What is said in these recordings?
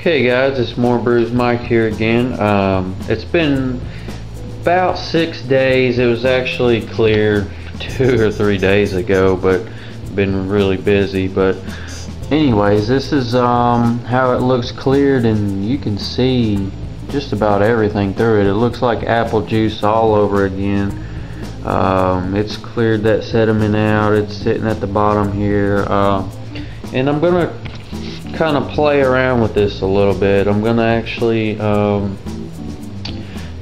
Okay guys, it's more Brews Mike here again. It's been about 6 days. It was actually cleared 2 or 3 days ago, but been really busy. But anyways, this is how it looks cleared, and you can see just about everything through it. It looks like apple juice all over again. It's cleared that sediment out. It's sitting at the bottom here, and I'm gonna kind of play around with this a little bit. I'm gonna actually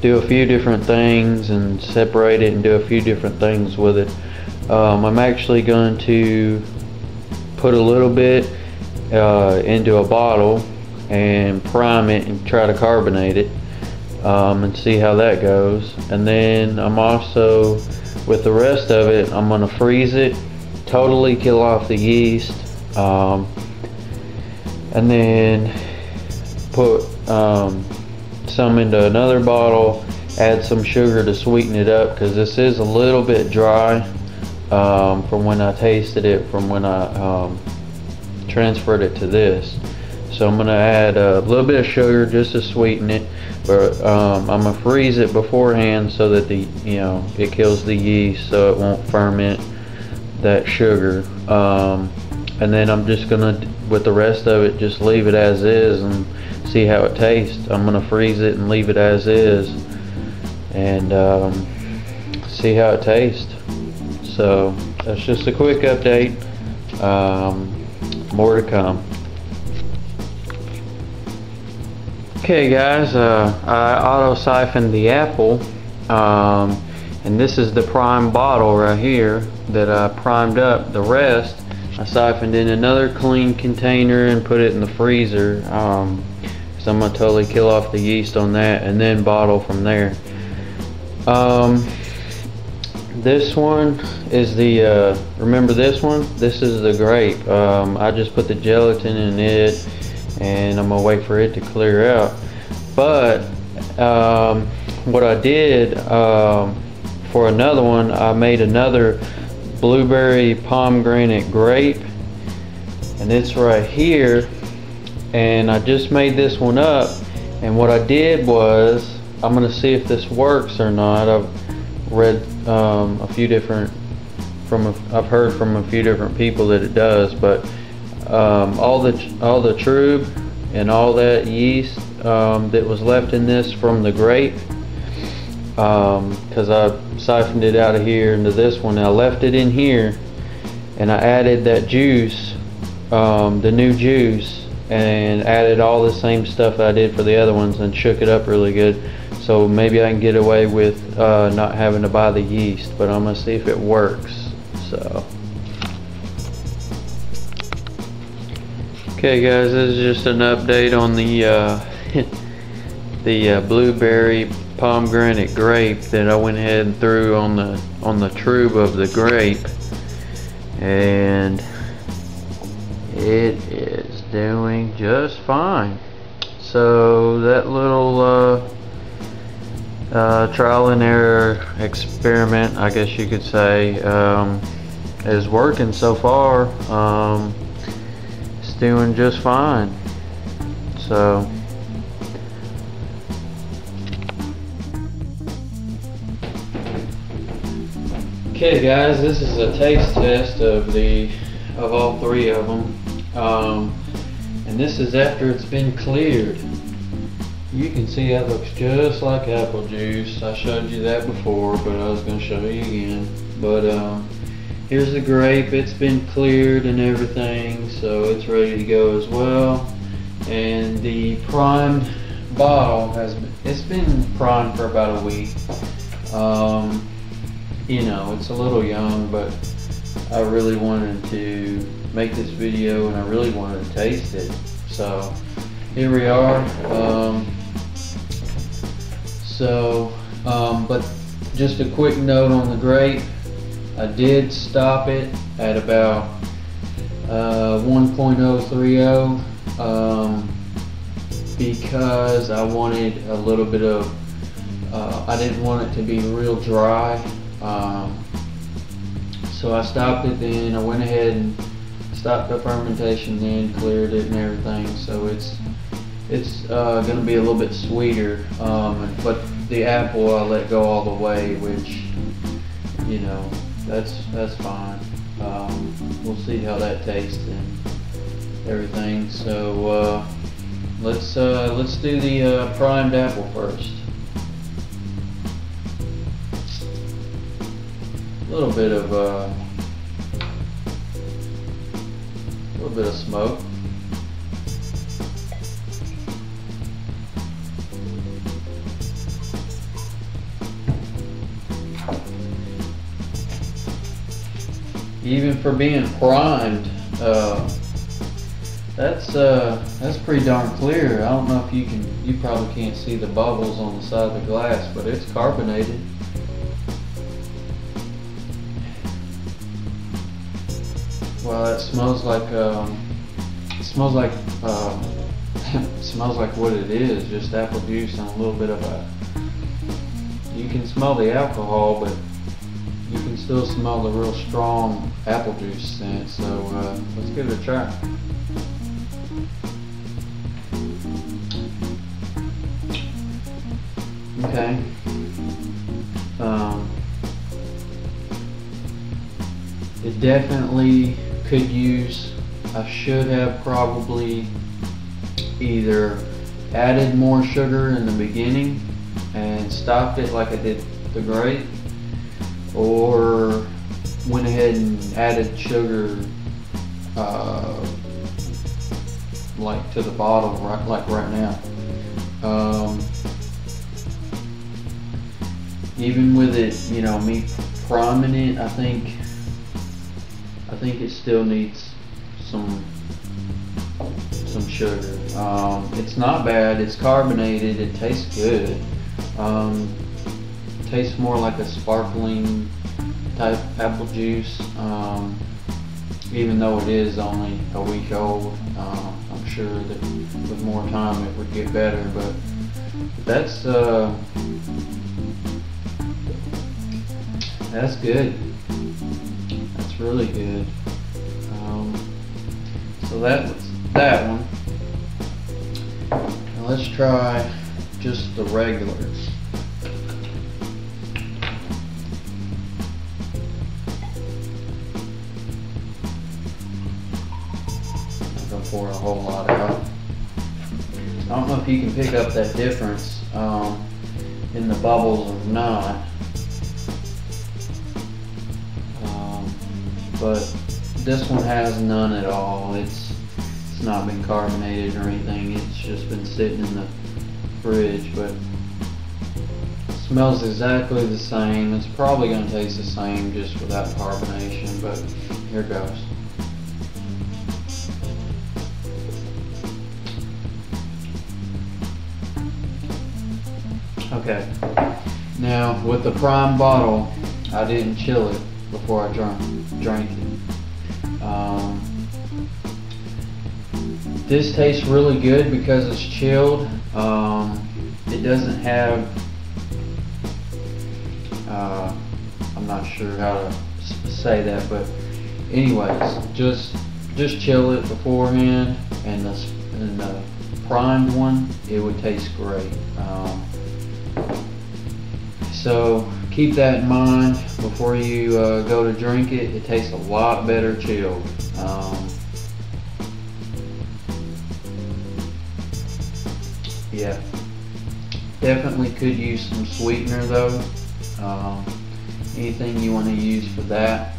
do a few different things and separate it and do a few different things with it. I'm actually going to put a little bit into a bottle and prime it and try to carbonate it, and see how that goes. And then I'm also, with the rest of it, I'm gonna freeze it, totally kill off the yeast, and then put some into another bottle, add some sugar to sweeten it up, because this is a little bit dry from when I tasted it, from when I transferred it to this. So I'm gonna add a little bit of sugar just to sweeten it, but I'm gonna freeze it beforehand so that it kills the yeast, so it won't ferment that sugar. And then I'm just gonna, with the rest of it, just leave it as is and see how it tastes. I'm gonna freeze it and leave it as is, and see how it tastes. So that's just a quick update. More to come. Okay guys, I auto siphoned the apple, and this is the prime bottle right here that I primed up. The rest I siphoned in another clean container and put it in the freezer, so I'm gonna totally kill off the yeast on that and then bottle from there. This one is the remember this one? This is the grape. I just put the gelatin in it, and I'm gonna wait for it to clear out. But what I did for another one, I made another blueberry pomegranate grape, and it's right here, and I just made this one up. And what I did was, I'm gonna see if this works or not. I've read a few different I've heard from a few different people that it does, but all the trub and all that yeast that was left in this from the grape, because I siphoned it out of here into this one, and I left it in here, and I added that juice, the new juice, and added all the same stuff that I did for the other ones, and shook it up really good. So maybe I can get away with not having to buy the yeast, but I'm gonna see if it works. So okay guys, this is just an update on the the blueberry pomegranate grape that I went ahead and threw on the trub of the grape, and it is doing just fine. So that little trial and error experiment, I guess you could say, is working so far. It's doing just fine. So okay guys, this is a taste test of all three of them, and this is after it's been cleared. You can see that looks just like apple juice. I showed you that before, but I was going to show you again. But here's the grape. It's been cleared and everything, so it's ready to go as well. And the primed bottle it's been primed for about a week. You know, it's a little young, but I really wanted to make this video, and I really wanted to taste it. So here we are. But just a quick note on the grape. I did stop it at about 1.030 because I wanted a little bit of, I didn't want it to be real dry. So I stopped it then. I went ahead and stopped the fermentation then, cleared it and everything. So it's gonna be a little bit sweeter, but the apple I let go all the way, which, you know, that's fine. We'll see how that tastes and everything. So let's do the primed apple first. A little bit of smoke. Even for being primed, that's pretty darn clear. I don't know if you probably can't see the bubbles on the side of the glass, but it's carbonated. Well, it smells like smells like what it is, just apple juice and a little bit of you can smell the alcohol, but you can still smell the real strong apple juice scent. So let's give it a try. Okay. It definitely could use, I should have probably either added more sugar in the beginning and stopped it like I did the grape, or went ahead and added sugar like to the bottle, right now. Even with it, you know, me priming it, I think it still needs some sugar. It's not bad. It's carbonated. It tastes good. It tastes more like a sparkling type apple juice. Even though it is only a week old, I'm sure that with more time it would get better. But that's good. That's really good. So that was that one. Now let's try just the regulars. I'm gonna pour a whole lot out. I don't know if you can pick up that difference in the bubbles or not. But this one has none at all. It's not been carbonated or anything. It's just been sitting in the fridge, but it smells exactly the same. It's probably going to taste the same just without carbonation, but here goes. Okay, now with the prime bottle, I didn't chill it before I drank it. This tastes really good because it's chilled. It doesn't have, I'm not sure how to say that, but anyways, just chill it beforehand, and the primed one, it would taste great. So keep that in mind before you go to drink it. It tastes a lot better chilled. Yeah, definitely could use some sweetener though. Anything you want to use for that,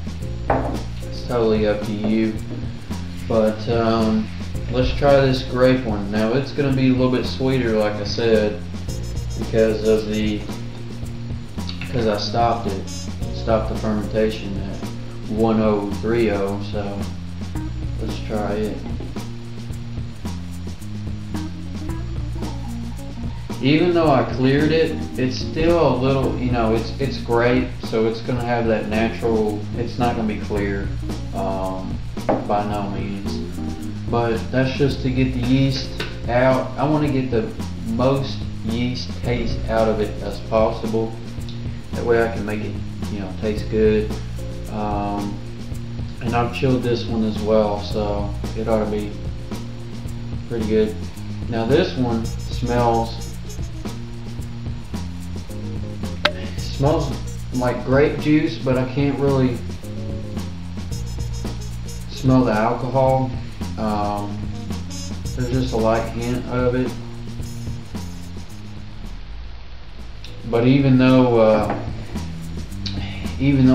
it's totally up to you. But let's try this grape one. Now it's going to be a little bit sweeter, like I said, because I stopped the fermentation at 1030. So let's try it. Even though I cleared it, it's still a little, you know, it's grape, so it's going to have that natural, it's not going to be clear by no means. But that's just to get the yeast out. I want to get the most yeast taste out of it as possible. That way I can make it, you know, taste good. And I've chilled this one as well, so it ought to be pretty good. Now this one smells like grape juice, but I can't really smell the alcohol. There's just a light hint of it. But even though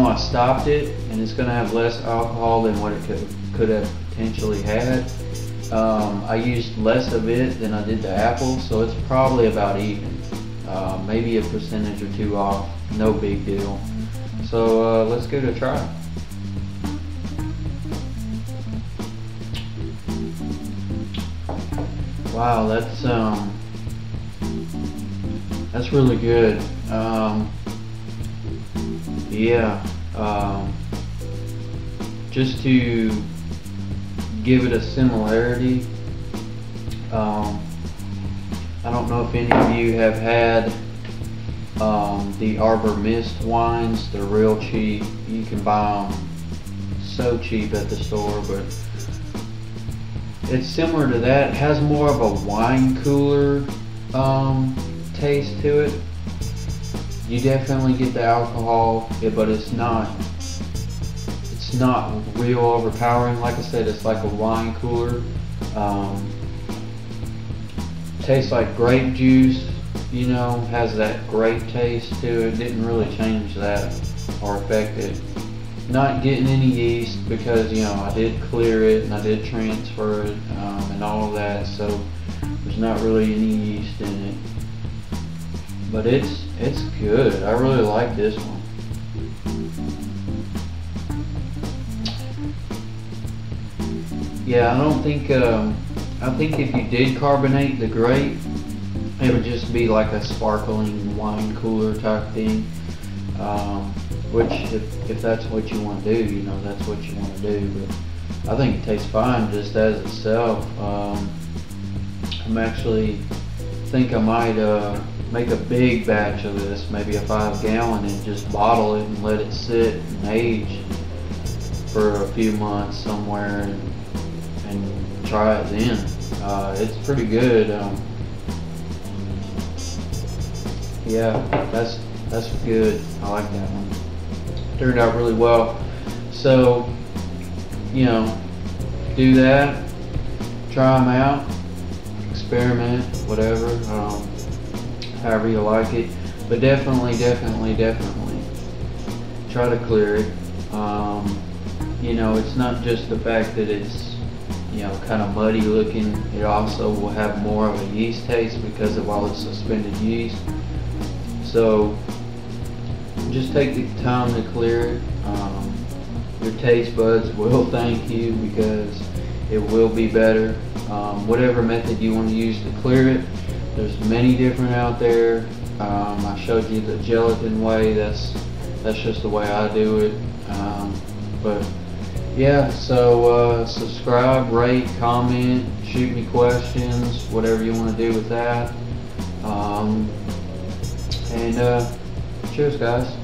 I stopped it, and it's going to have less alcohol than what it could have potentially had, I used less of it than I did the apple, so it's probably about even. Maybe a percentage or two off, no big deal. So let's give it a try. Wow, that's really good. Yeah, just to give it a similarity, I don't know if any of you have had the Arbor Mist wines. They're real cheap. You can buy them so cheap at the store, but it's similar to that. It has more of a wine cooler taste to it. You definitely get the alcohol, but it's not real overpowering. Like I said, it's like a wine cooler. Tastes like grape juice, you know, has that grape taste to it. Didn't really change that or affect it. Not getting any yeast because, you know, I did clear it and I did transfer it and all of that, so there's not really any yeast in it. But it's good. I really like this one. Yeah, I think if you did carbonate the grape, it would just be like a sparkling wine cooler type thing. Which, if that's what you want to do, you know, that's what you want to do. But I think it tastes fine just as itself. I'm actually think I might make a big batch of this, maybe a 5-gallon, and just bottle it and let it sit and age for a few months somewhere and try it then. It's pretty good. Yeah, that's good. I like that one. Turned out really well. So, you know, do that. Try them out. Experiment, whatever. However you like it. But definitely try to clear it. You know, it's not just the fact that it's, you know, kind of muddy looking. It also will have more of a yeast taste because of all the suspended yeast. So just take the time to clear it. Your taste buds will thank you because it will be better. Whatever method you want to use to clear it, there's many different out there. I showed you the gelatin way. That's just the way I do it. But yeah, so subscribe, rate, comment, shoot me questions, whatever you want to do with that. And cheers, guys.